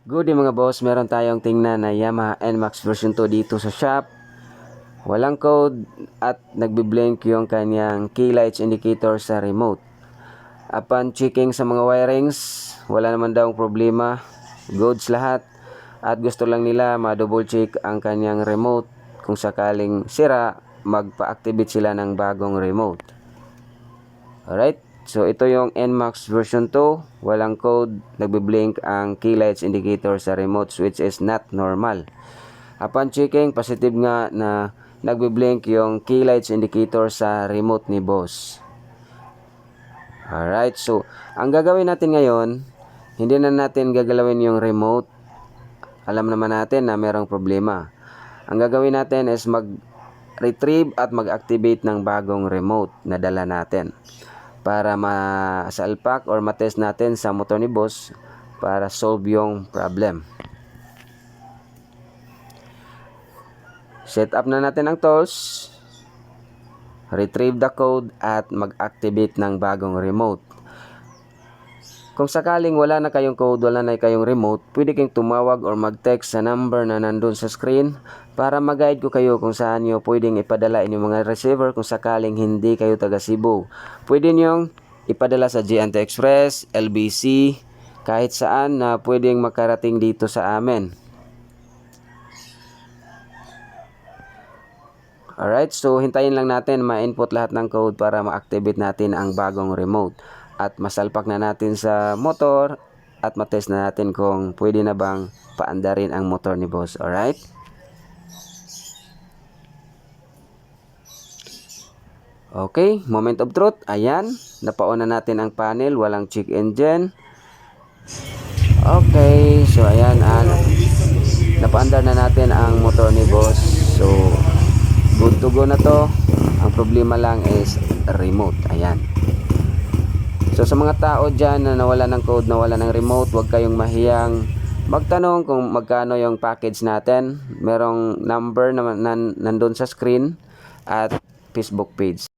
Good day mga boss, meron tayong tingnan na Yamaha NMAX version 2 dito sa shop. Walang code at nagbi-blink yung kanyang key lights indicator sa remote. Upon checking sa mga wirings, wala naman daw problema. Goods lahat. At gusto lang nila ma-double check ang kanyang remote. Kung sakaling sira, magpa-activate sila ng bagong remote. Alright, so ito yung NMAX version 2. Walang code, nagbi-blink ang key lights indicator sa remote, which is not normal. Upon checking, positive nga na nagbi-blink yung key lights indicator sa remote ni boss. Alright, so ang gagawin natin ngayon, hindi na natin gagalawin yung remote. Alam naman natin na merong problema. Ang gagawin natin is mag-retrieve at mag-activate ng bagong remote na dala natin para masalpak or matest natin sa motor ni boss para solve yung problem. Set up na natin ang tools, retrieve the code at mag-activate ng bagong remote. Kung sakaling wala na kayong code, wala na kayong remote, pwede kayong tumawag or mag-text sa number na nandun sa screen para mag-guide ko kayo kung saan nyo pwedeng ipadala inyong mga receiver kung sakaling hindi kayo taga Cebu. Pwede nyong ipadala sa GNT Express, LBC, kahit saan na pwedeng makarating dito sa amin. Alright, so hintayin lang natin ma-input lahat ng code para ma-activate natin ang bagong remote. At masalpak na natin sa motor at matest na natin kung pwede na bang paandarin ang motor ni boss. Alright? Okay, moment of truth. Ayan, napauna natin ang panel, walang check engine. Okay, so ayan, napaandar na natin ang motor ni boss. So, good to go na to. Ang problema lang is remote. Ayan. So sa mga tao dyan na nawala ng code, nawala ng remote, huwag kayong mahiyang magtanong kung magkano yung package natin. Merong number na nandun sa screen at Facebook page.